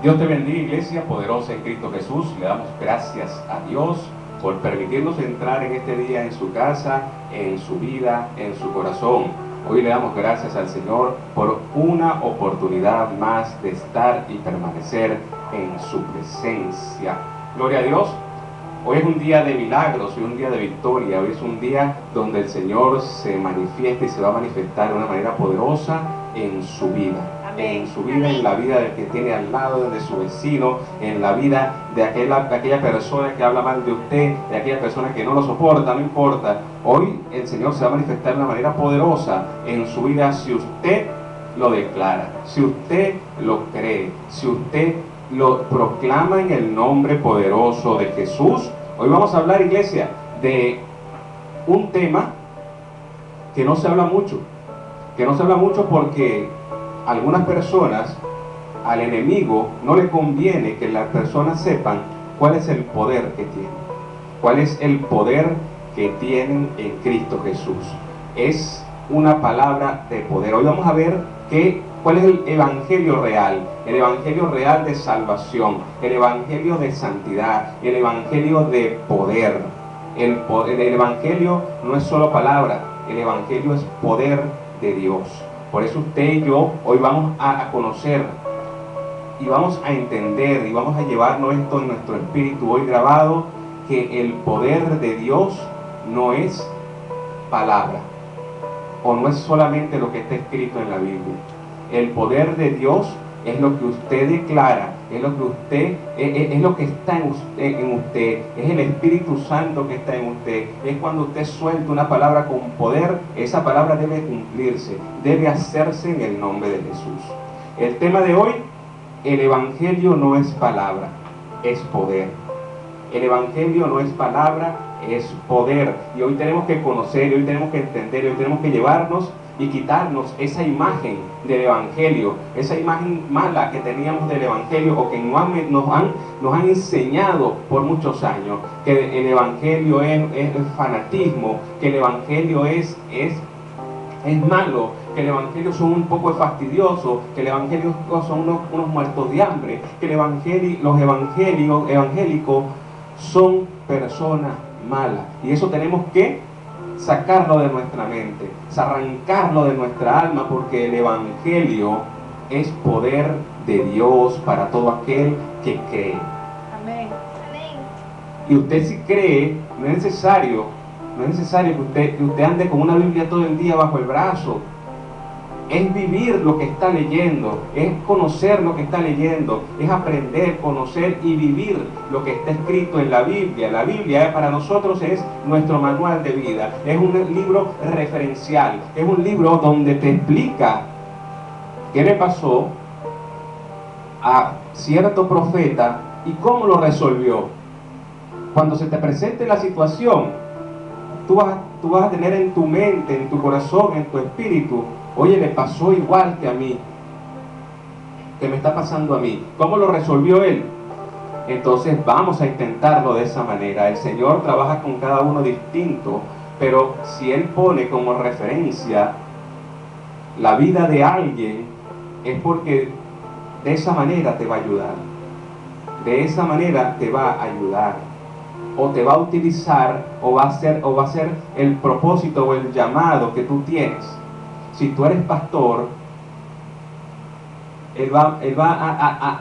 Dios te bendiga, iglesia poderosa en Cristo Jesús. Le damos gracias a Dios por permitirnos entrar en este día en su casa, en su vida, en su corazón. Hoy le damos gracias al Señor por una oportunidad más de estar y permanecer en su presencia. Gloria a Dios. Hoy es un día de milagros, hoy es un día de victoria, hoy es un día donde el Señor se manifiesta y se va a manifestar de una manera poderosa en su vida. Amén. En su vida, en la vida del que tiene al lado, de su vecino, en la vida de aquella persona que habla mal de usted, de aquella persona que no lo soporta, no importa. Hoy el Señor se va a manifestar de una manera poderosa en su vida si usted lo declara, si usted lo cree, si usted lo proclama en el nombre poderoso de Jesús. Hoy vamos a hablar, iglesia, de un tema que no se habla mucho, porque algunas personas, al enemigo no le conviene que las personas sepan cuál es el poder que tienen, cuál es el poder que tienen en Cristo Jesús. Es una palabra de poder. Hoy vamos a ver cuál es el evangelio real de salvación, el evangelio de santidad, el evangelio de poder. El evangelio no es solo palabra, el evangelio es poder de Dios. Por eso usted y yo hoy vamos a conocer y vamos a entender y vamos a llevarnos esto en nuestro espíritu hoy grabado, que el poder de Dios no es palabra, o no es solamente lo que está escrito en la Biblia. El poder de Dios es lo que usted declara, es lo que está en usted, es el Espíritu Santo que está en usted. Es cuando usted suelta una palabra con poder, esa palabra debe cumplirse, debe hacerse en el nombre de Jesús. El tema de hoy: el evangelio no es palabra, es poder. El evangelio no es palabra, es poder. Y hoy tenemos que conocer, hoy tenemos que entender, hoy tenemos que llevarnos y quitarnos esa imagen del evangelio, esa imagen mala que teníamos del evangelio, o que nos han enseñado por muchos años, que el evangelio es fanatismo, que el evangelio es malo, que el evangelio son un poco fastidiosos, que el evangelio son unos muertos de hambre, que los evangélicos son personas malas. Y eso tenemos que sacarlo de nuestra mente, arrancarlo de nuestra alma, porque el evangelio es poder de Dios para todo aquel que cree. Amén. Y usted, si cree, no es necesario que usted ande con una Biblia todo el día bajo el brazo. Es vivir lo que está leyendo, es conocer lo que está leyendo, es aprender, conocer y vivir lo que está escrito en la Biblia. La Biblia para nosotros es nuestro manual de vida, es un libro referencial, es un libro donde te explica qué le pasó a cierto profeta y cómo lo resolvió. Cuando se te presente la situación, tú vas a tener en tu mente, en tu corazón, en tu espíritu: oye, le pasó igual que a mí, que me está pasando a mí. ¿Cómo lo resolvió él? Entonces vamos a intentarlo de esa manera. El Señor trabaja con cada uno distinto, pero si Él pone como referencia la vida de alguien, es porque de esa manera te va a ayudar. De esa manera te va a ayudar. O te va a utilizar, o va a ser el propósito o el llamado que tú tienes. Si tú eres pastor, Él va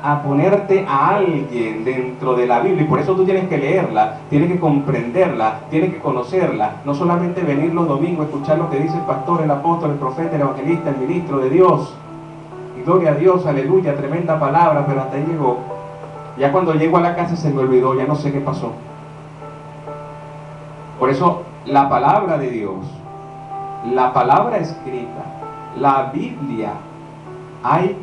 a ponerte a alguien dentro de la Biblia, y por eso tú tienes que leerla, tienes que comprenderla, tienes que conocerla. No solamente venir los domingos a escuchar lo que dice el pastor, el apóstol, el profeta, el evangelista, el ministro de Dios. Y gloria a Dios, aleluya, tremenda palabra, pero hasta ahí llegó. Ya cuando llego a la casa se me olvidó, ya no sé qué pasó. Por eso la palabra de Dios, la palabra escrita, la Biblia, hay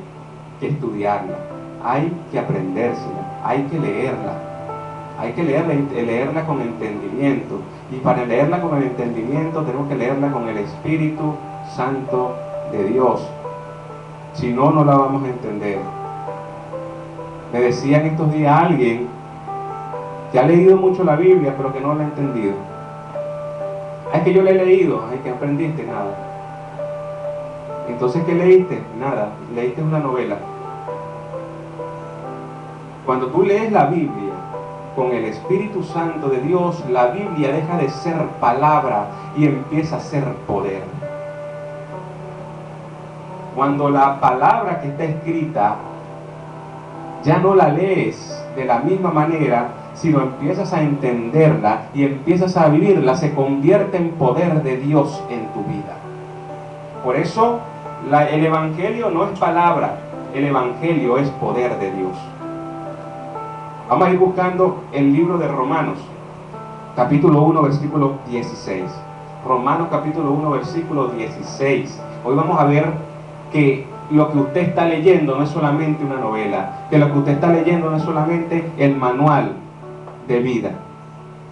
que estudiarla, hay que aprendérsela, hay que leerla con entendimiento. Y para leerla con el entendimiento tenemos que leerla con el Espíritu Santo de Dios. Si no, no la vamos a entender. Me decía en estos días alguien que ha leído mucho la Biblia, pero que no la ha entendido. Es que yo la he leído. Ay, ¿qué aprendiste? Nada. Entonces, ¿qué leíste? Nada. Leíste una novela. Cuando tú lees la Biblia con el Espíritu Santo de Dios, la Biblia deja de ser palabra y empieza a ser poder. Cuando la palabra que está escrita ya no la lees de la misma manera, sino empiezas a entenderla y empiezas a vivirla, se convierte en poder de Dios en tu vida. Por eso el Evangelio no es palabra, el Evangelio es poder de Dios. Vamos a ir buscando el libro de Romanos, capítulo 1, versículo 16. Romanos capítulo 1, versículo 16. Hoy vamos a ver que lo que usted está leyendo no es solamente una novela, que lo que usted está leyendo no es solamente el manual de vida,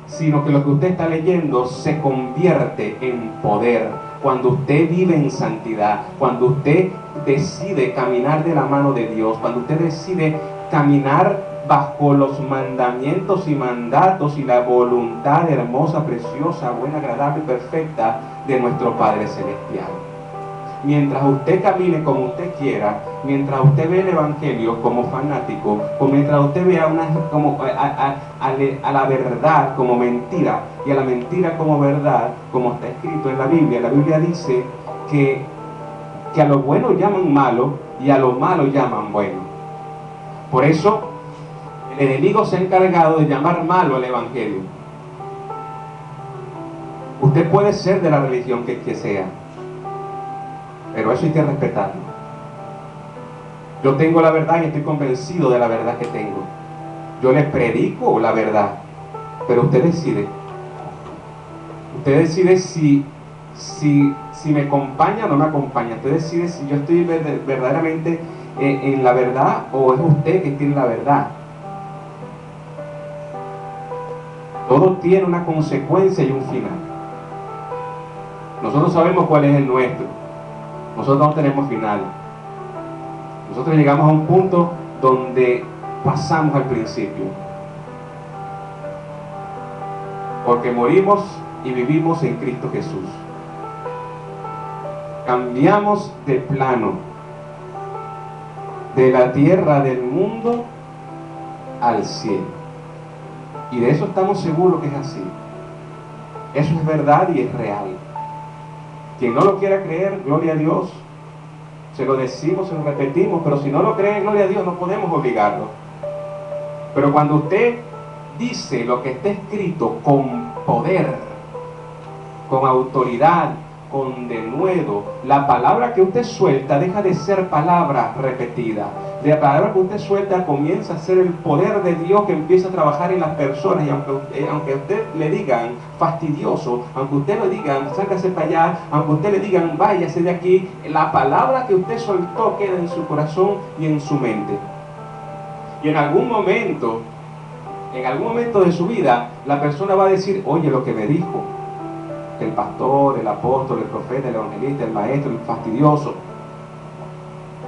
sino que lo que usted está leyendo se convierte en poder cuando usted vive en santidad, cuando usted decide caminar de la mano de Dios, cuando usted decide caminar bajo los mandamientos y mandatos y la voluntad hermosa, preciosa, buena, agradable y perfecta de nuestro Padre Celestial. Mientras usted camine como usted quiera, mientras usted ve el Evangelio como fanático, o mientras usted vea a la verdad como mentira y a la mentira como verdad, como está escrito en la Biblia dice que a lo bueno llaman malo y a lo malo llaman bueno. Por eso el enemigo se ha encargado de llamar malo al Evangelio. Usted puede ser de la religión que sea, pero eso hay que respetarlo. Yo tengo la verdad y estoy convencido de la verdad que tengo. Yo le predico la verdad, pero usted decide. Usted decide si me acompaña o no me acompaña. Usted decide si yo estoy verdaderamente en la verdad o es usted que tiene la verdad. Todo tiene una consecuencia y un final. Nosotros sabemos cuál es el nuestro. Nosotros no tenemos final. Nosotros llegamos a un punto donde pasamos al principio. Porque morimos y vivimos en Cristo Jesús. Cambiamos de plano. De la tierra del mundo al cielo. Y de eso estamos seguros que es así. Eso es verdad y es real. Quien no lo quiera creer, gloria a Dios. Se lo decimos, se lo repetimos, pero si no lo cree, gloria a Dios, no podemos obligarlo. Pero cuando usted dice lo que está escrito con poder, con autoridad, con denuedo, la palabra que usted suelta deja de ser palabra repetida. La palabra que usted suelta comienza a ser el poder de Dios que empieza a trabajar en las personas. Y aunque usted le digan fastidioso, aunque usted le digan sácase para allá, aunque usted le digan váyase de aquí, la palabra que usted soltó queda en su corazón y en su mente. Y en algún momento de su vida, la persona va a decir, oye, lo que me dijo el pastor, el apóstol, el profeta, el evangelista, el maestro, el fastidioso,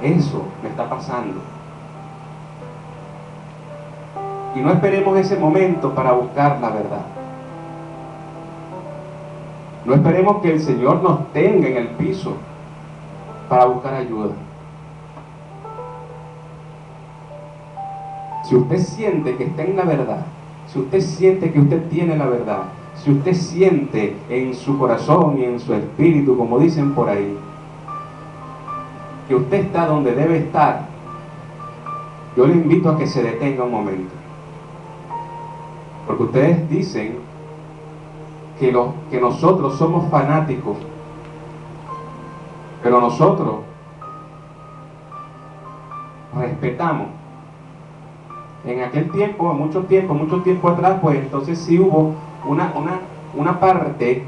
eso me está pasando. Y no esperemos ese momento para buscar la verdad. No esperemos que el Señor nos tenga en el piso para buscar ayuda. Si usted siente que está en la verdad, si usted siente que usted tiene la verdad, si usted siente en su corazón y en su espíritu, como dicen por ahí, que usted está donde debe estar, yo le invito a que se detenga un momento. Porque ustedes dicen que nosotros somos fanáticos, pero nosotros respetamos. En aquel tiempo, mucho tiempo atrás, pues entonces sí hubo una parte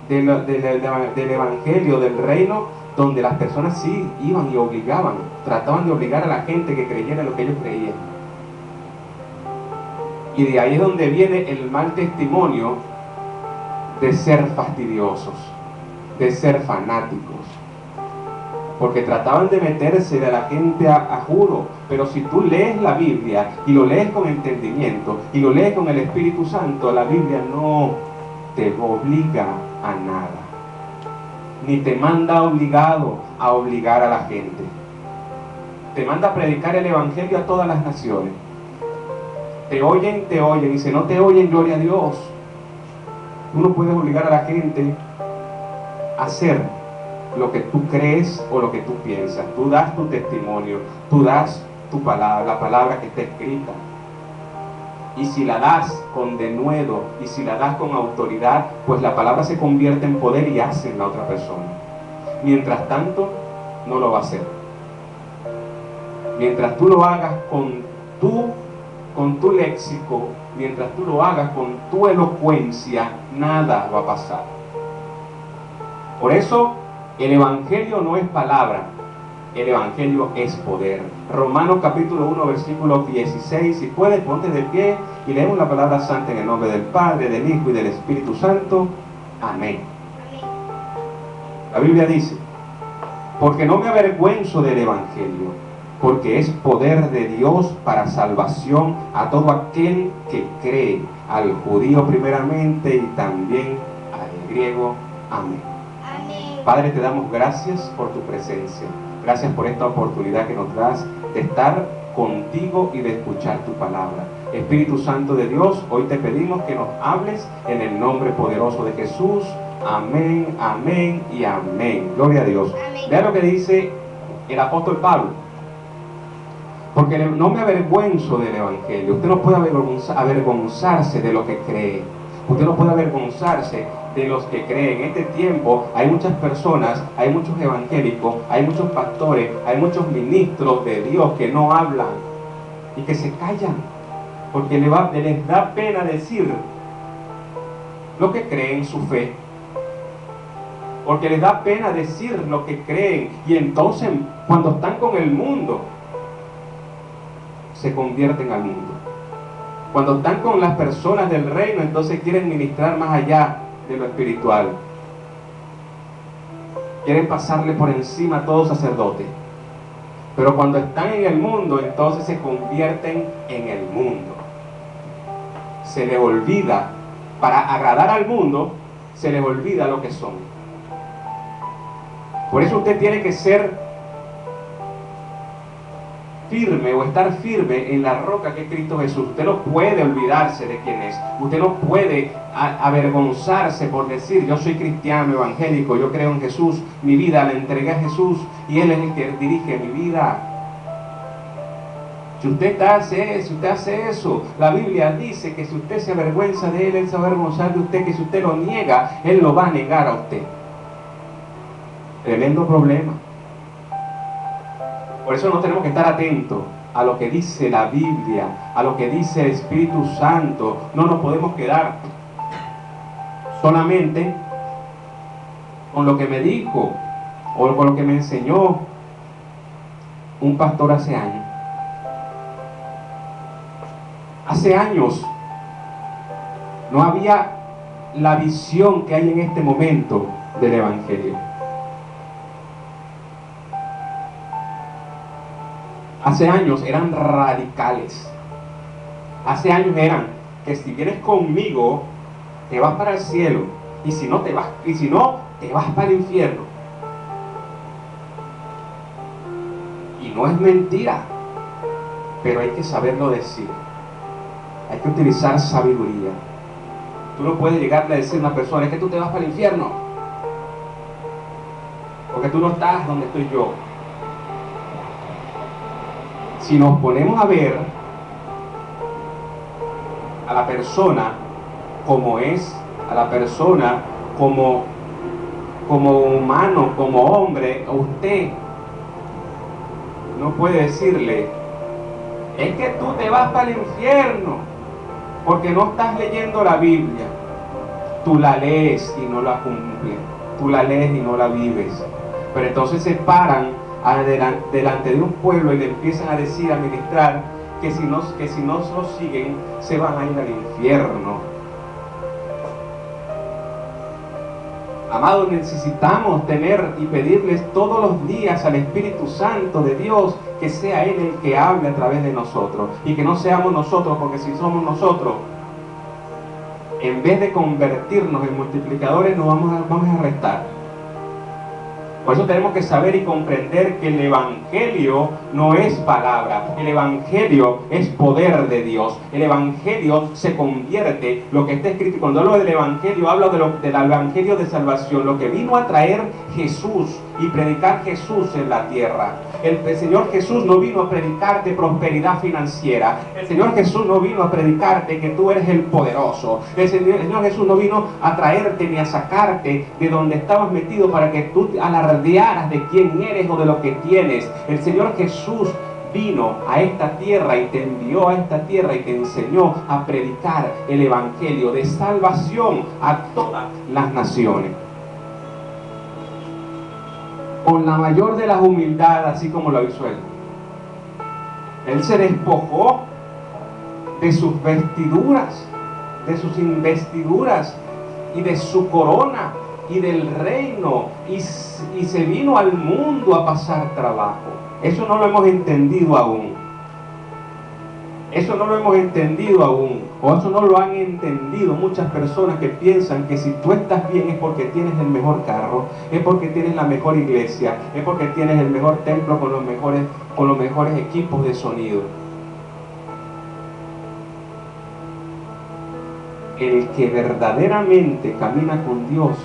del evangelio, del reino, donde las personas sí iban y obligaban, trataban de obligar a la gente que creyera lo que ellos creían. Y de ahí es donde viene el mal testimonio de ser fastidiosos, de ser fanáticos. Porque trataban de meterse de la gente a juro. Pero si tú lees la Biblia y lo lees con entendimiento y lo lees con el Espíritu Santo, la Biblia no te obliga a nada, ni te manda obligado a obligar a la gente. te manda a predicar el evangelio a todas las naciones. Te oyen, y si no te oyen, gloria a Dios. Tú no puedes obligar a la gente a hacer lo que tú crees o lo que tú piensas. Tú das tu testimonio, tú das tu palabra, la palabra que está escrita. Y si la das con denuedo, y si la das con autoridad, pues la palabra se convierte en poder y hace en la otra persona. Mientras tanto, no lo va a hacer. Mientras tú lo hagas con tu léxico, mientras tú lo hagas con tu elocuencia, nada va a pasar. Por eso, el evangelio no es palabra, el evangelio es poder. Romanos capítulo 1, versículo 16. Si puedes, ponte de pie y leemos la palabra santa en el nombre del Padre, del Hijo y del Espíritu Santo. Amén. La Biblia dice: porque no me avergüenzo del evangelio, porque es poder de Dios para salvación a todo aquel que cree, al judío primeramente y también al griego. Amén. Padre, te damos gracias por tu presencia. Gracias por esta oportunidad que nos das de estar contigo y de escuchar tu palabra. Espíritu Santo de Dios, hoy te pedimos que nos hables en el nombre poderoso de Jesús. Amén, amén y amén. Gloria a Dios. Vea lo que dice el apóstol Pablo. Porque no me avergüenzo del evangelio. Usted no puede avergonzarse de lo que cree. Usted no puede avergonzarse de los que creen. En este tiempo hay muchas personas, hay muchos evangélicos, hay muchos pastores, hay muchos ministros de Dios que no hablan y que se callan porque les da pena decir lo que creen, su fe, porque les da pena decir lo que creen, y entonces cuando están con el mundo se convierten al mundo. Cuando están con las personas del reino, entonces quieren ministrar más allá de lo espiritual. Quieren pasarle por encima a todo sacerdote. Pero cuando están en el mundo, entonces se convierten en el mundo. Se les olvida, para agradar al mundo, se les olvida lo que son. Por eso usted tiene que ser firme o estar firme en la roca que es Cristo Jesús. Usted no puede olvidarse de quién es. Usted no puede avergonzarse por decir: yo soy cristiano, evangélico, yo creo en Jesús, mi vida la entregué a Jesús y Él es el que dirige mi vida. Si usted hace eso, la Biblia dice que si usted se avergüenza de Él, Él se va a avergonzar de usted, que si usted lo niega, Él lo va a negar a usted. Tremendo problema. Por eso no tenemos que estar atentos a lo que dice la Biblia, a lo que dice el Espíritu Santo. No nos podemos quedar solamente con lo que me dijo o con lo que me enseñó un pastor hace años. Hace años no había la visión que hay en este momento del Evangelio. Hace años eran radicales. Hace años eran que si vienes conmigo, te vas para el cielo. Y si no, te vas para el infierno. Y no es mentira, pero hay que saberlo decir. Hay que utilizar sabiduría. Tú no puedes llegarle a decir a una persona: es que tú te vas para el infierno, porque tú no estás donde estoy yo. Si nos ponemos a ver a la persona como es, a la persona como humano, como hombre, usted no puede decirle: es que tú te vas para el infierno, porque no estás leyendo la Biblia. Tú la lees y no la cumples, tú la lees y no la vives. Pero entonces se paran delante de un pueblo y le empiezan a decir, a ministrar, que si no lo siguen, se van a ir al infierno. Amados, necesitamos tener y pedirles todos los días al Espíritu Santo de Dios que sea Él el que hable a través de nosotros, y que no seamos nosotros, porque si somos nosotros, en vez de convertirnos en multiplicadores, nos vamos a restar. Por eso tenemos que saber y comprender que el Evangelio no es palabra, el Evangelio es poder de Dios. El Evangelio se convierte, lo que está escrito, y cuando hablo del Evangelio, hablo del Evangelio de salvación, lo que vino a traer Jesús y predicar Jesús en la tierra. El Señor Jesús no vino a predicarte prosperidad financiera. El Señor Jesús no vino a predicarte que tú eres el poderoso. El Señor Jesús no vino a traerte ni a sacarte de donde estabas metido para que tú alardearas de quién eres o de lo que tienes. El Señor Jesús vino a esta tierra y te envió a esta tierra y te enseñó a predicar el Evangelio de salvación a todas las naciones. Con la mayor de las humildades, así como lo hizo él. Él se despojó de sus vestiduras, de sus investiduras y de su corona y del reino y se vino al mundo a pasar trabajo. Eso no lo hemos entendido aún. Eso no lo hemos entendido aún, o eso no lo han entendido muchas personas que piensan que si tú estás bien es porque tienes el mejor carro, es porque tienes la mejor iglesia, es porque tienes el mejor templo con los mejores equipos de sonido. El que verdaderamente camina con Dios,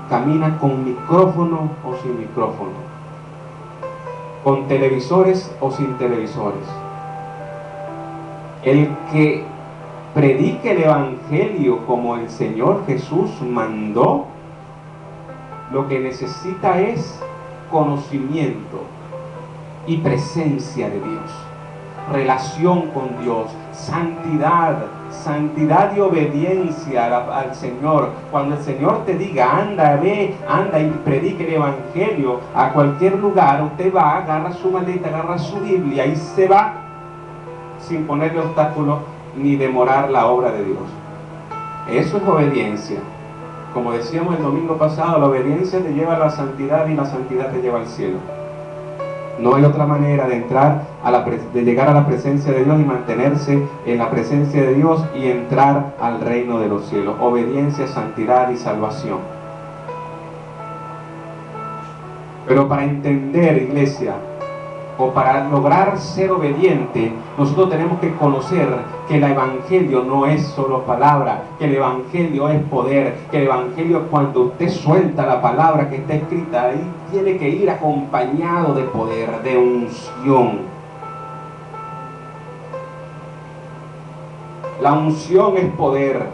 camina con micrófono o sin micrófono, con televisores o sin televisores. El que predique el Evangelio como el Señor Jesús mandó, lo que necesita es conocimiento y presencia de Dios, relación con Dios, santidad y obediencia al Señor. Cuando el Señor te diga, anda y predique el Evangelio a cualquier lugar, usted va, agarra su maleta, agarra su Biblia y se va, sin ponerle obstáculos ni demorar la obra de Dios. Eso es obediencia. Como decíamos el domingo pasado, la obediencia te lleva a la santidad y la santidad te lleva al cielo. No hay otra manera de entrar de llegar a la presencia de Dios y mantenerse en la presencia de Dios y entrar al reino de los cielos. Obediencia, santidad y salvación. Pero para entender, iglesia, o para lograr ser obediente, nosotros tenemos que conocer que el Evangelio no es solo palabra, que el Evangelio es poder, que el Evangelio, cuando usted suelta la palabra que está escrita ahí, tiene que ir acompañado de poder, de unción. La unción es poder.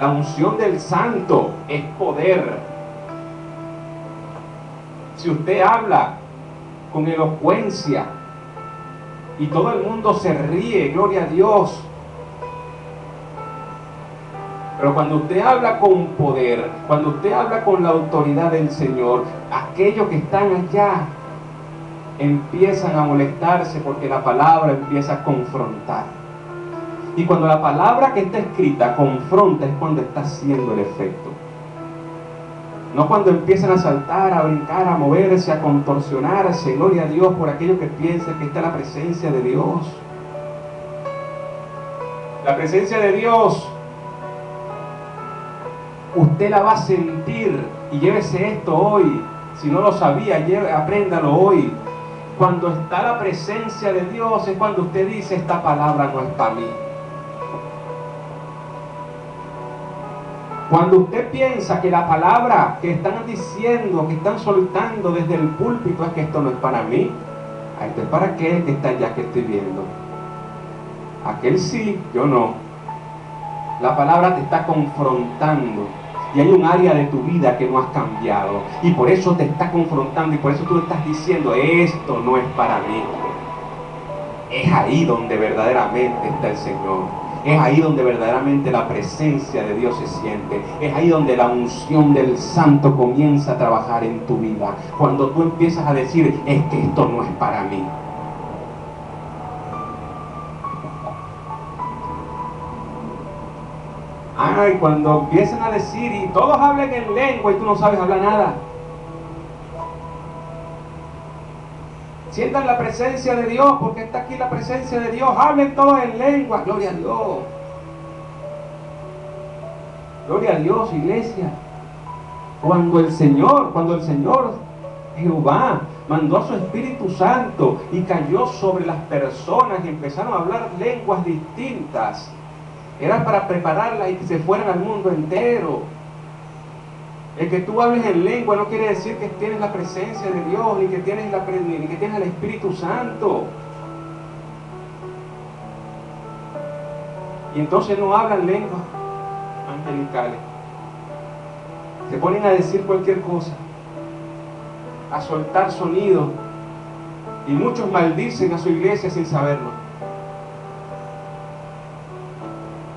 La unción del santo es poder. Si usted habla con elocuencia y todo el mundo se ríe, gloria a Dios, pero cuando usted habla con poder, cuando usted habla con la autoridad del Señor, aquellos que están allá empiezan a molestarse porque la palabra empieza a confrontar. Y cuando la palabra que está escrita confronta es cuando está haciendo el efecto. No cuando empiezan a saltar, a brincar, a moverse, a contorsionarse, gloria a Dios, por aquellos que piensan que está la presencia de Dios. La presencia de Dios, usted la va a sentir, y llévese esto hoy. Si no lo sabía, apréndalo hoy. Cuando está la presencia de Dios es cuando usted dice, esta palabra no es para mí. Cuando usted piensa que la palabra que están diciendo, que están soltando desde el púlpito es que esto no es para mí, esto es para aquel que está allá que estoy viendo. Aquel sí, yo no. La palabra te está confrontando y hay un área de tu vida que no has cambiado y por eso te está confrontando y por eso tú estás diciendo, esto no es para mí. Es ahí donde verdaderamente está el Señor. Es ahí donde verdaderamente la presencia de Dios se siente. Es ahí donde la unción del Santo comienza a trabajar en tu vida. Cuando tú empiezas a decir, es que esto no es para mí. Ay, cuando empiezan a decir, y todos hablan en lengua y tú no sabes hablar nada. Sientan la presencia de Dios, porque está aquí la presencia de Dios. Hablen todos en lengua. Gloria a Dios. Gloria a Dios, iglesia. Cuando el Señor Jehová mandó a su Espíritu Santo y cayó sobre las personas y empezaron a hablar lenguas distintas, era para prepararlas y que se fueran al mundo entero. El que tú hables en lengua no quiere decir que tienes la presencia de Dios, ni que tienes el Espíritu Santo. Y entonces no hablan lenguas angelicales. Se ponen a decir cualquier cosa, a soltar sonidos, y muchos maldicen a su iglesia sin saberlo.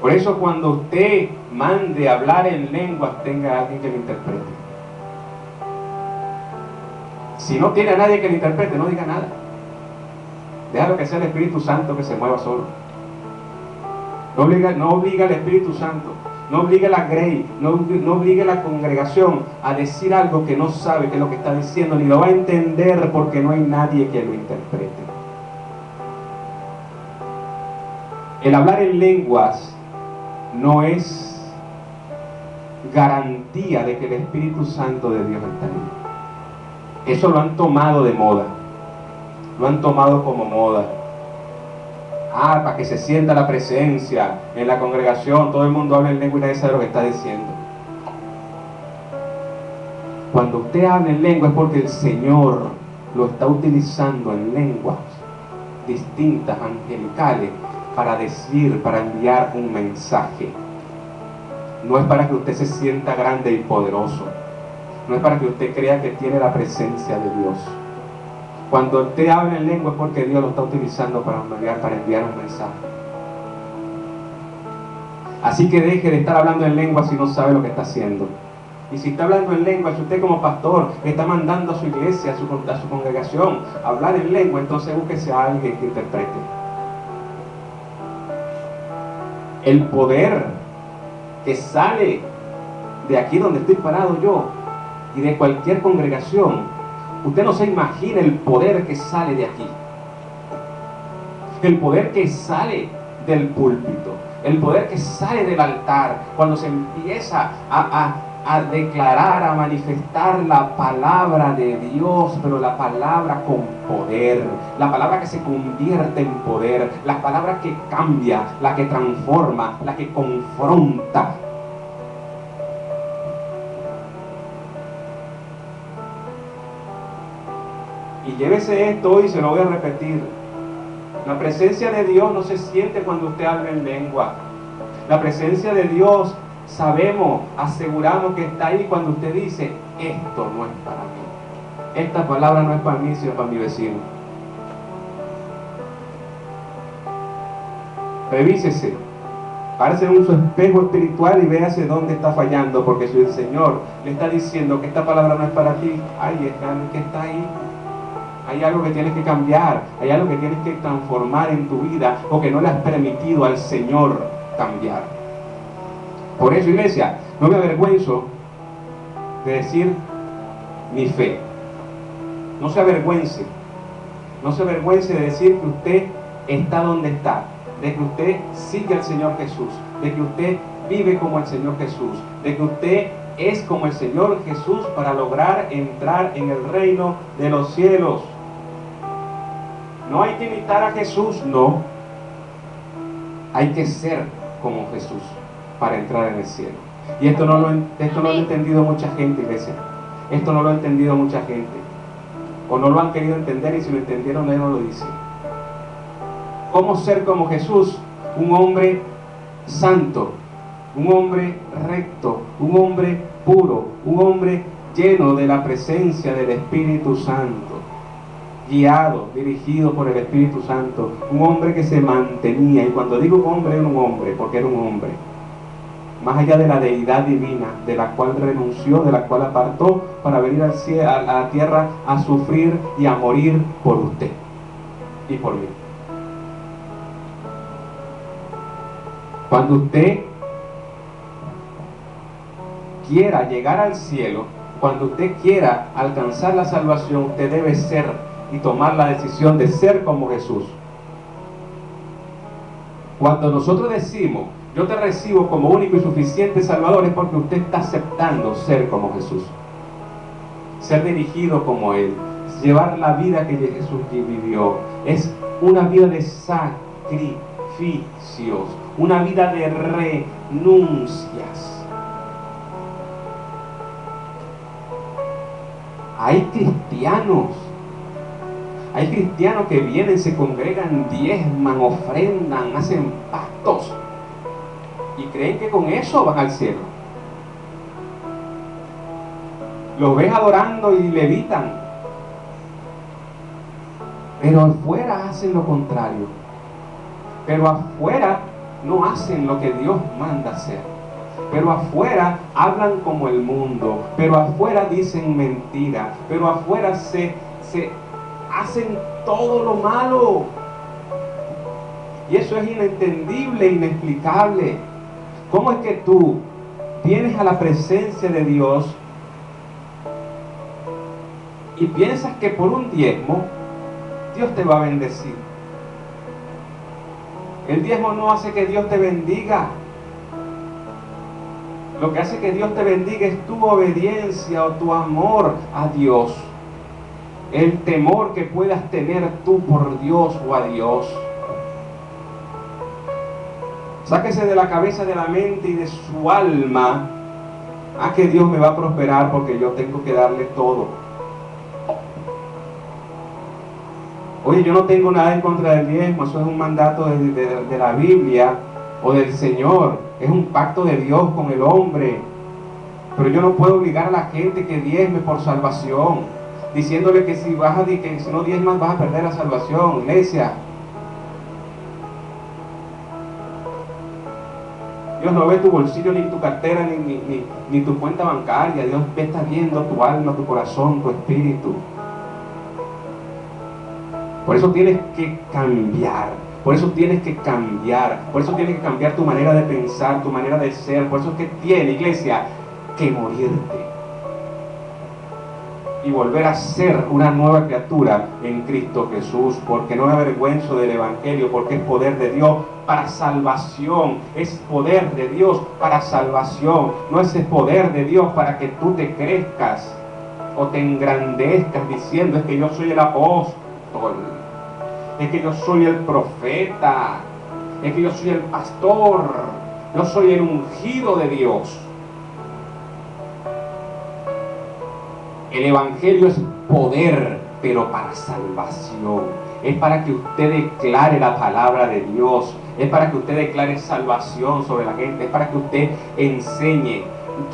Por eso cuando usted mande hablar en lenguas, tenga a alguien que lo interprete. Si no tiene a nadie que lo interprete, no diga nada. Déjalo que sea el Espíritu Santo que se mueva solo. No obliga al Espíritu Santo, no obliga a la Grey, no obliga a la congregación a decir algo que no sabe qué es lo que está diciendo, ni lo va a entender porque no hay nadie que lo interprete. El hablar en lenguas no es garantía de que el Espíritu Santo de Dios está ahí. Eso lo han tomado de moda, lo han tomado como moda. Para que se sienta la presencia en la congregación, todo el mundo habla en lengua y nadie sabe lo que está diciendo. Cuando usted habla en lengua es porque el Señor lo está utilizando en lenguas distintas, angelicales, para decir, para enviar un mensaje. No es para que usted se sienta grande y poderoso. No es para que usted crea que tiene la presencia de Dios. Cuando usted habla en lengua es porque Dios lo está utilizando para enviar un mensaje. Así que deje de estar hablando en lengua si no sabe lo que está haciendo. Y si está hablando en lengua, si usted como pastor está mandando a su iglesia, a su congregación, a hablar en lengua, entonces búsquese a alguien que interprete. El poder que sale de aquí donde estoy parado yo y de cualquier congregación, usted no se imagina el poder que sale de aquí, el poder que sale del púlpito, el poder que sale del altar, cuando se empieza a declarar, a manifestar la palabra de Dios, pero la palabra con poder, la palabra que se convierte en poder, la palabra que cambia, la que transforma, la que confronta. Y llévese esto hoy, se lo voy a repetir. La presencia de Dios no se siente cuando usted habla en lengua. La presencia de Dios, sabemos, aseguramos que está ahí cuando usted dice, esto no es para mí. Esta palabra no es para mí, sino para mi vecino. Revísese. Párese en su espejo espiritual y véase dónde está fallando, porque si el Señor le está diciendo que esta palabra no es para ti, ay, es algo que está ahí. Hay algo que tienes que cambiar, hay algo que tienes que transformar en tu vida o que no le has permitido al Señor cambiar. Por eso, iglesia, no me avergüenzo de decir mi fe. No se avergüence de decir que usted está donde está, de que usted sigue al Señor Jesús, de que usted vive como el Señor Jesús, de que usted es como el Señor Jesús para lograr entrar en el reino de los cielos. No hay que imitar a Jesús, no. Hay que ser como Jesús para entrar en el cielo. Y esto no lo ha entendido mucha gente, iglesia. Esto no lo ha entendido mucha gente. O no lo han querido entender, y si lo entendieron, Él no lo dice. ¿Cómo ser como Jesús? Un hombre santo, un hombre recto, un hombre puro, un hombre lleno de la presencia del Espíritu Santo, guiado, dirigido por el Espíritu Santo, un hombre que se mantenía, y cuando digo hombre, era un hombre, porque era un hombre, más allá de la deidad divina, de la cual renunció, de la cual apartó, para venir a la tierra a sufrir y a morir por usted y por mí. Cuando usted quiera llegar al cielo, cuando usted quiera alcanzar la salvación, usted debe ser y tomar la decisión de ser como Jesús. Cuando nosotros decimos yo te recibo como único y suficiente Salvador, es porque usted está aceptando ser como Jesús, ser dirigido como Él, llevar la vida que Jesús vivió. Es una vida de sacrificios, una vida de renuncias. Hay cristianos que vienen, se congregan, diezman, ofrendan, hacen pactos y creen que con eso van al cielo. Los ves adorando y levitan, pero afuera hacen lo contrario. Pero afuera no hacen lo que Dios manda hacer. Pero afuera hablan como el mundo, pero afuera dicen mentira, pero afuera se hacen todo lo malo. Y eso es inentendible, inexplicable. ¿Cómo es que tú vienes a la presencia de Dios y piensas que por un diezmo Dios te va a bendecir? El diezmo no hace que Dios te bendiga. Lo que hace que Dios te bendiga es tu obediencia o tu amor a Dios. El temor que puedas tener tú por Dios o a Dios. Sáquese de la cabeza, de la mente y de su alma a que Dios me va a prosperar porque yo tengo que darle todo. Oye, yo no tengo nada en contra del diezmo, eso es un mandato de la Biblia o del Señor, es un pacto de Dios con el hombre. Pero yo no puedo obligar a la gente que diezme por salvación, diciéndole que si no diezmas vas a perder la salvación. Iglesia, Dios no ve tu bolsillo, ni tu cartera, ni tu cuenta bancaria. Dios está viendo tu alma, tu corazón, tu espíritu. Por eso tienes que cambiar. Por eso tienes que cambiar. Por eso tienes que cambiar tu manera de pensar, tu manera de ser. Por eso es que tiene, iglesia, que morirte y volver a ser una nueva criatura en Cristo Jesús, porque no me avergüenzo del Evangelio, porque es poder de Dios para salvación. Es poder de Dios para salvación. No es el poder de Dios para que tú te crezcas o te engrandezcas diciendo: es que yo soy el apóstol, es que yo soy el profeta, es que yo soy el pastor, yo soy el ungido de Dios. El Evangelio es poder, pero para salvación. Es para que usted declare la palabra de Dios. Es para que usted declare salvación sobre la gente. Es para que usted enseñe,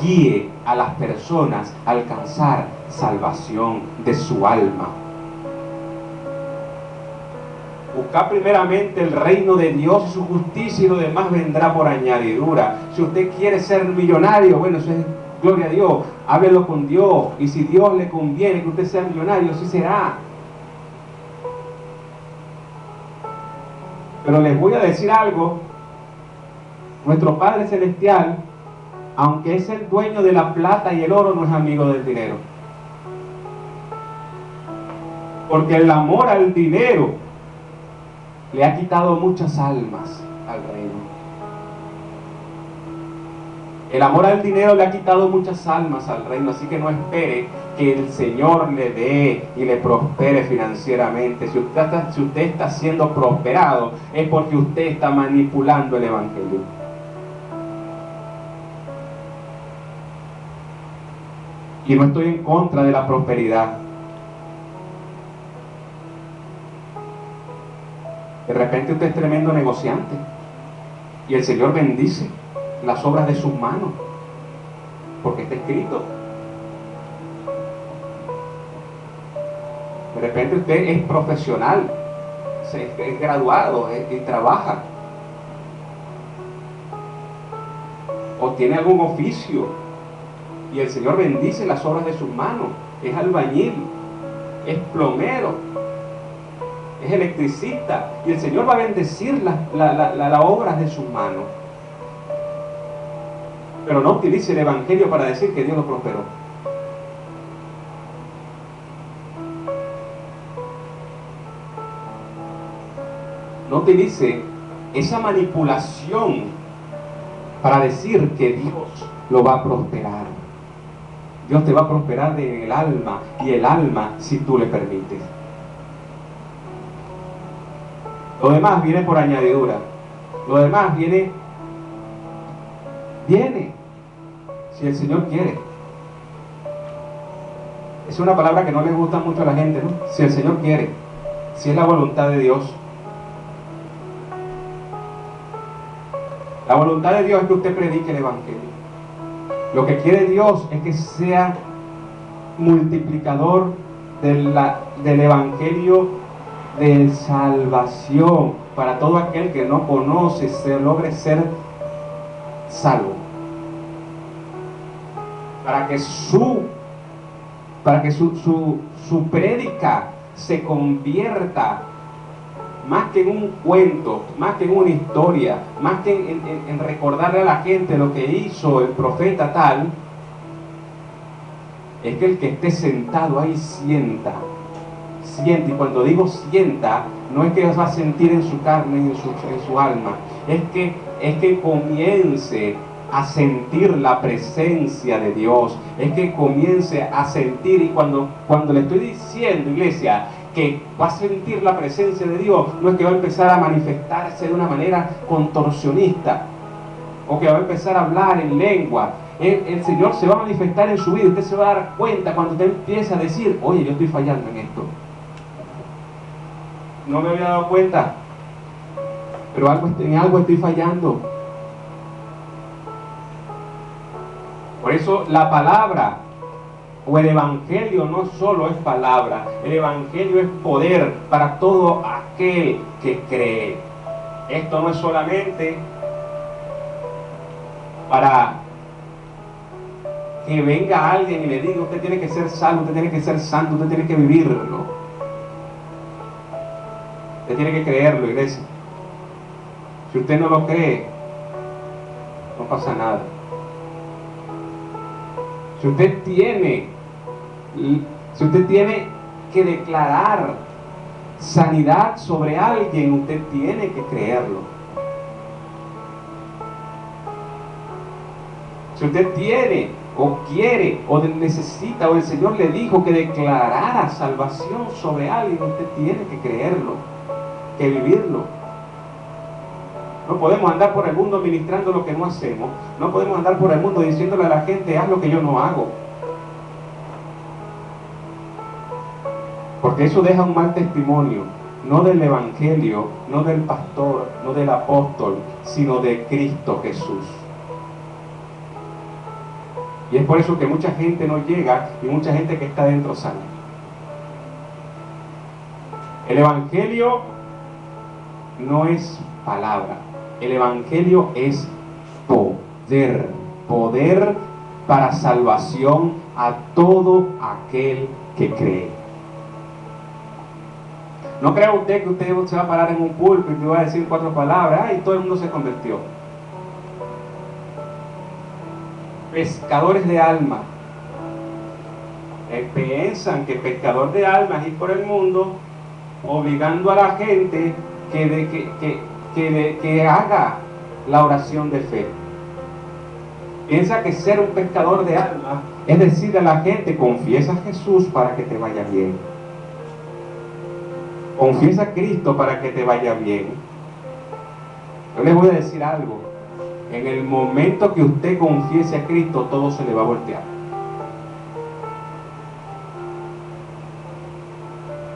guíe a las personas a alcanzar salvación de su alma. Buscar primeramente el reino de Dios y su justicia, y lo demás vendrá por añadidura. Si usted quiere ser millonario, bueno, eso es gloria a Dios, háblelo con Dios, y si Dios le conviene que usted sea millonario, sí será. Pero les voy a decir algo: nuestro Padre Celestial, aunque es el dueño de la plata y el oro, no es amigo del dinero. Porque el amor al dinero le ha quitado muchas almas al reino. El amor al dinero le ha quitado muchas almas al reino, así que no espere que el Señor le dé y le prospere financieramente. Si usted está siendo prosperado, es porque usted está manipulando el Evangelio. Y no estoy en contra de la prosperidad. De repente usted es tremendo negociante y el Señor bendice las obras de sus manos, porque está escrito. De repente usted es profesional, es graduado y trabaja, o tiene algún oficio y el Señor bendice las obras de sus manos. Es albañil, es plomero, es electricista, y el Señor va a bendecir las obras de sus manos. Pero no utilice el Evangelio para decir que Dios lo prosperó. No utilice esa manipulación para decir que Dios lo va a prosperar. Dios te va a prosperar en el alma, y el alma si tú le permites. Lo demás viene por añadidura. Lo demás viene si el Señor quiere. Es una palabra que no le gusta mucho a la gente, ¿no? Si el Señor quiere, si es la voluntad de Dios. La voluntad de Dios es que usted predique el Evangelio. Lo que quiere Dios es que sea multiplicador del Evangelio de salvación para todo aquel que no conoce, se logre ser salvo. Para que su prédica se convierta más que en un cuento, más que en una historia, más que en recordarle a la gente lo que hizo el profeta tal, es que el que esté sentado ahí sienta, y cuando digo sienta, no es que va a sentir en su carne y en su alma, es que comience a sentir la presencia de Dios, es que comience a sentir, y cuando le estoy diciendo, iglesia, que va a sentir la presencia de Dios, no es que va a empezar a manifestarse de una manera contorsionista, o que va a empezar a hablar en lengua. El Señor se va a manifestar en su vida, usted se va a dar cuenta cuando usted empieza a decir, oye, yo estoy fallando en esto. No me había dado cuenta, pero en algo estoy fallando. Por eso la palabra o el Evangelio no solo es palabra, el Evangelio es poder para todo aquel que cree. Esto no es solamente para que venga alguien y le diga, usted tiene que ser salvo, usted tiene que ser santo, usted tiene que vivirlo. Usted tiene que creerlo, iglesia. Si usted no lo cree, no pasa nada. Si usted tiene que declarar sanidad sobre alguien, usted tiene que creerlo. Si usted tiene o quiere o necesita o el Señor le dijo que declarara salvación sobre alguien, usted tiene que creerlo, que vivirlo. No podemos andar por el mundo ministrando lo que no hacemos. No podemos andar por el mundo diciéndole a la gente, haz lo que yo no hago. Porque eso deja un mal testimonio, no del Evangelio, no del pastor, no del apóstol, sino de Cristo Jesús. Y es por eso que mucha gente no llega y mucha gente que está dentro sale. El Evangelio no es palabra. El Evangelio es poder para salvación a todo aquel que cree. No crea usted que usted se va a parar en un púlpito y va a decir 4 palabras y todo el mundo se convirtió. Pescadores de alma. Piensan que pescador de almas es ir por el mundo obligando a la gente que haga la oración de fe. Piensa que ser un pescador de almas es decirle a la gente, confiesa a Jesús para que te vaya bien. Confiesa a Cristo para que te vaya bien. Yo les voy a decir algo. En el momento que usted confiese a Cristo, todo se le va a voltear.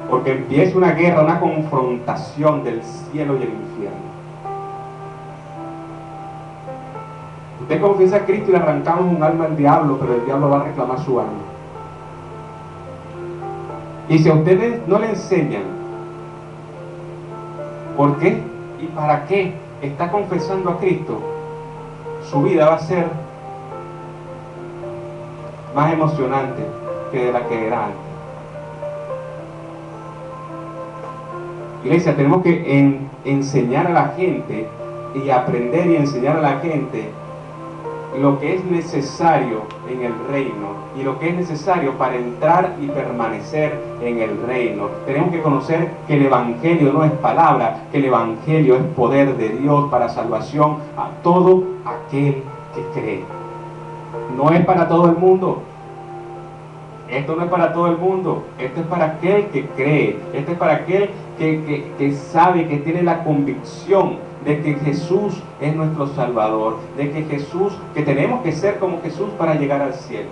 Porque empieza una guerra, una confrontación del cielo y el infierno. Usted confiesa a Cristo y le arrancamos un alma al diablo, pero el diablo va a reclamar su alma. Y si a ustedes no le enseñan por qué y para qué está confesando a Cristo, su vida va a ser más emocionante que de la que era antes. Iglesia, tenemos que enseñar a la gente y aprender y enseñar a la gente lo que es necesario en el reino y lo que es necesario para entrar y permanecer en el reino. Tenemos que conocer que el Evangelio no es palabra, que el Evangelio es poder de Dios para salvación a todo aquel que cree. No es para todo el mundo. Esto no es para todo el mundo. Esto es para aquel que cree. Esto es para aquel que sabe, que tiene la convicción de que Jesús es nuestro Salvador, de que tenemos que ser como Jesús para llegar al cielo.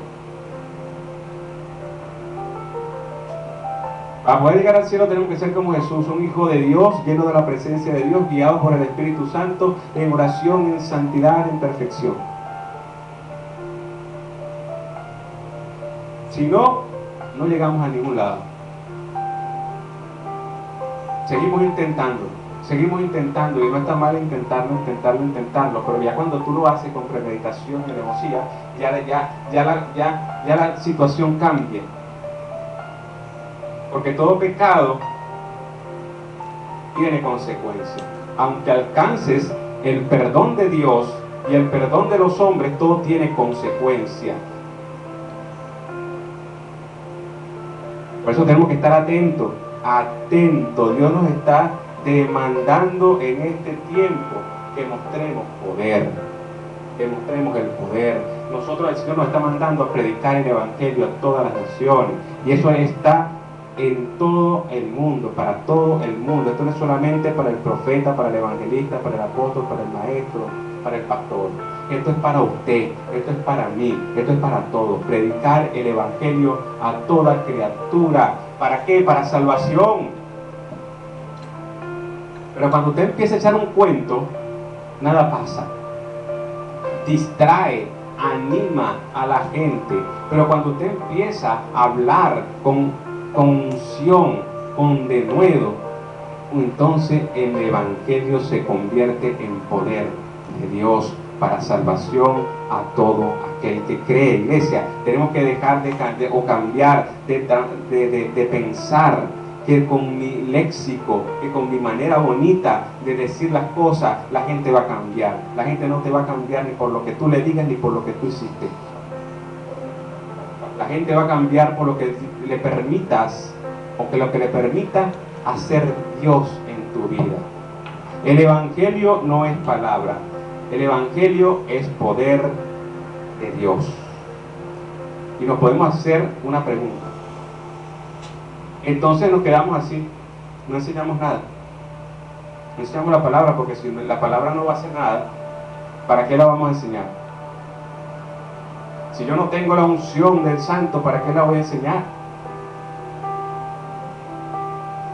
Para poder llegar al cielo tenemos que ser como Jesús, un hijo de Dios, lleno de la presencia de Dios, guiado por el Espíritu Santo, en oración, en santidad, en perfección. Si no, no llegamos a ningún lado. Seguimos intentando, y no está mal intentarlo, pero ya cuando tú lo haces con premeditación y alevosía, ya la situación cambia. Porque todo pecado tiene consecuencias. Aunque alcances el perdón de Dios y el perdón de los hombres, todo tiene consecuencias. Por eso tenemos que estar atentos. Dios nos está demandando en este tiempo que mostremos poder, que mostremos el poder. Nosotros, el Señor nos está mandando a predicar el Evangelio a todas las naciones, y eso está en todo el mundo, para todo el mundo. Esto no es solamente para el profeta, para el evangelista, para el apóstol, para el maestro, para el pastor. Esto es para usted, esto es para mí, esto es para todos. Predicar el Evangelio a toda criatura. ¿Para qué? Para salvación. Pero cuando usted empieza a echar un cuento, nada pasa. Distrae, anima a la gente. Pero cuando usted empieza a hablar con unción, con denuedo, entonces el Evangelio se convierte en poder de Dios para salvación a todo aquel que cree. Iglesia, tenemos que dejar cambiar de pensar que con mi léxico, que con mi manera bonita de decir las cosas, la gente va a cambiar. La gente no te va a cambiar ni por lo que tú le digas ni por lo que tú hiciste. La gente va a cambiar por lo que le permitas, o que lo que le permita hacer Dios en tu vida. El Evangelio no es palabra. El Evangelio es poder de Dios. Y nos podemos hacer una pregunta. Entonces nos quedamos así, no enseñamos nada. No enseñamos la palabra, porque si la palabra no va a hacer nada, ¿para qué la vamos a enseñar? Si yo no tengo la unción del santo, ¿para qué la voy a enseñar?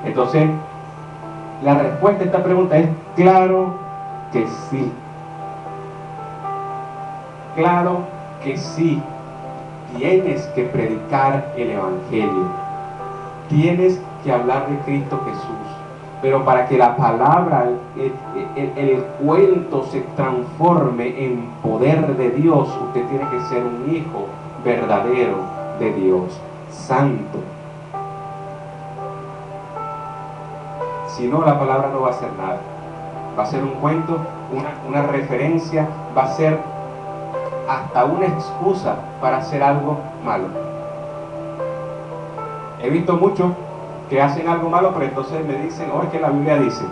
Entonces, la respuesta a esta pregunta es claro que sí. Claro que sí. Tienes que predicar el Evangelio. Tienes que hablar de Cristo Jesús. Pero para que la palabra, el cuento se transforme en poder de Dios, usted tiene que ser un hijo verdadero de Dios, santo. Si no, la palabra no va a hacer nada. Va a ser un cuento, una referencia, va a ser hasta una excusa para hacer algo malo. He visto muchos que hacen algo malo, pero entonces me dicen, es que la Biblia dice,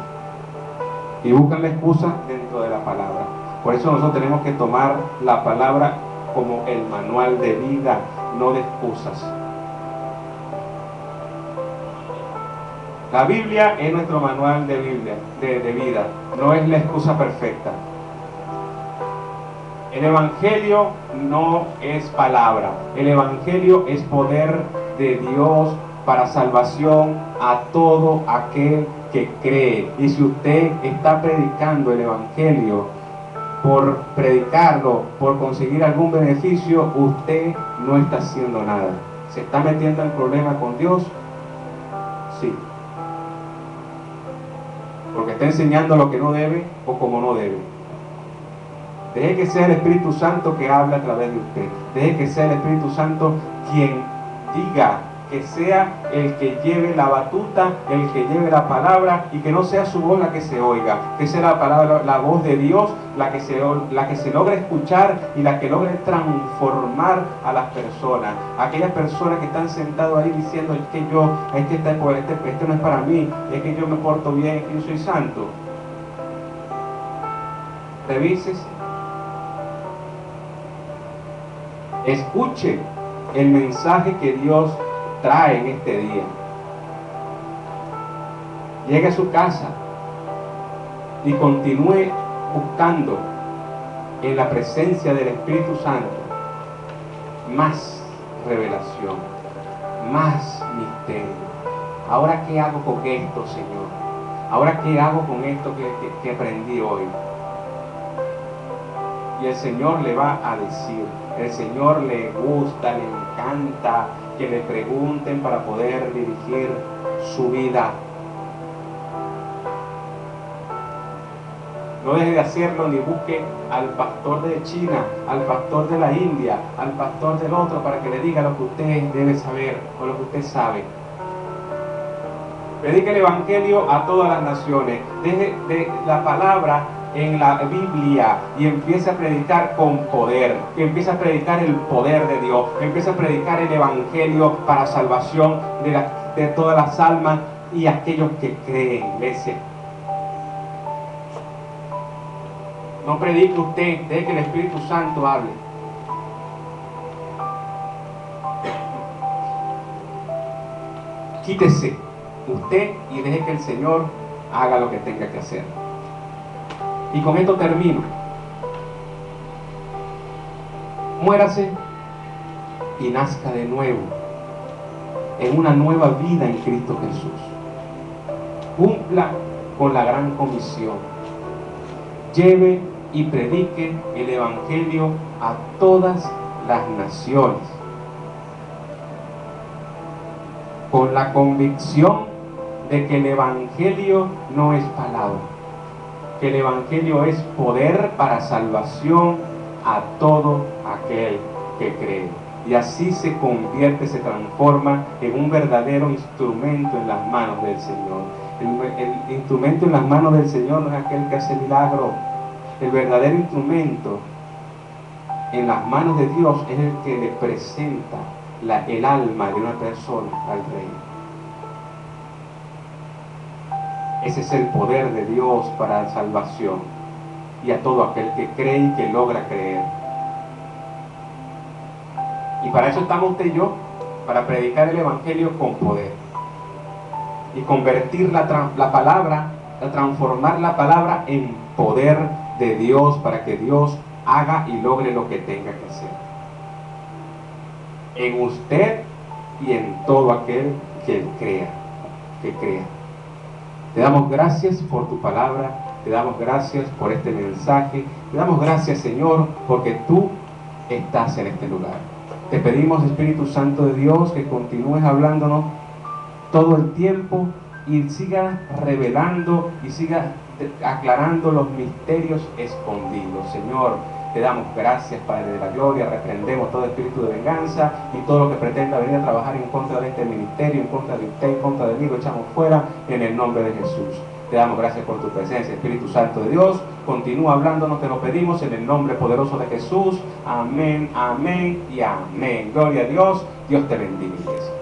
y buscan la excusa dentro de la palabra. Por eso nosotros tenemos que tomar la palabra como el manual de vida, no de excusas. La Biblia es nuestro manual de vida, no es la excusa perfecta. El Evangelio no es palabra, el Evangelio es poder de Dios para salvación a todo aquel que cree. Y si usted está predicando el Evangelio por predicarlo, por conseguir algún beneficio, usted no está haciendo nada. ¿Se está metiendo en problemas con Dios? Sí. Porque está enseñando lo que no debe o como no debe. Deje que sea el Espíritu Santo que hable a través de usted. Deje que sea el Espíritu Santo quien diga que sea el que lleve la batuta, el que lleve la palabra, y que no sea su voz la que se oiga, que sea la palabra, la voz de Dios la que se logre escuchar y la que logre transformar a las personas. Aquellas personas que están sentadas ahí diciendo, es que este no es para mí, es que yo me porto bien, es que yo soy santo. Revísese. Escuche el mensaje que Dios trae en este día. Llegue a su casa y continúe buscando en la presencia del Espíritu Santo más revelación, más misterio. ¿Ahora qué hago con esto, Señor? ¿Ahora qué hago con esto que aprendí hoy? Y el Señor le va a decir, el Señor le gusta, le encanta que le pregunten para poder dirigir su vida. No deje de hacerlo ni busque al pastor de China, al pastor de la India, al pastor del otro para que le diga lo que usted debe saber o lo que usted sabe. Predique el Evangelio a todas las naciones. Deje de la palabra en la Biblia y empieza a predicar con poder, que empieza a predicar el poder de Dios, que empieza a predicar el Evangelio para salvación de todas las almas y aquellos que creen, iglesia. No predique usted, deje que el Espíritu Santo hable. Quítese usted y deje que el Señor haga lo que tenga que hacer. Y con esto termino. Muérase y nazca de nuevo en una nueva vida en Cristo Jesús. Cumpla con la gran comisión. Lleve y predique el Evangelio a todas las naciones, con la convicción de que el Evangelio no es palabra, que el Evangelio es poder para salvación a todo aquel que cree. Y así se convierte, se transforma en un verdadero instrumento en las manos del Señor. El instrumento en las manos del Señor no es aquel que hace milagros. El verdadero instrumento en las manos de Dios es el que le presenta el alma de una persona al Rey. Ese es el poder de Dios para la salvación y a todo aquel que cree y que logra creer. Y para eso estamos usted y yo, para predicar el Evangelio con poder y convertir la palabra, transformar la palabra en poder de Dios para que Dios haga y logre lo que tenga que hacer en usted y en todo aquel que crea. Te damos gracias por tu palabra, te damos gracias por este mensaje, te damos gracias, Señor, porque tú estás en este lugar. Te pedimos, Espíritu Santo de Dios, que continúes hablándonos todo el tiempo y siga revelando y siga aclarando los misterios escondidos. Señor, te damos gracias, Padre de la gloria. Reprendemos todo espíritu de venganza y todo lo que pretenda venir a trabajar en contra de este ministerio, en contra de usted, en contra de mí, lo echamos fuera en el nombre de Jesús. Te damos gracias por tu presencia, Espíritu Santo de Dios. Continúa hablándonos, te lo pedimos en el nombre poderoso de Jesús. Amén, amén y amén. Gloria a Dios. Dios te bendiga, iglesia.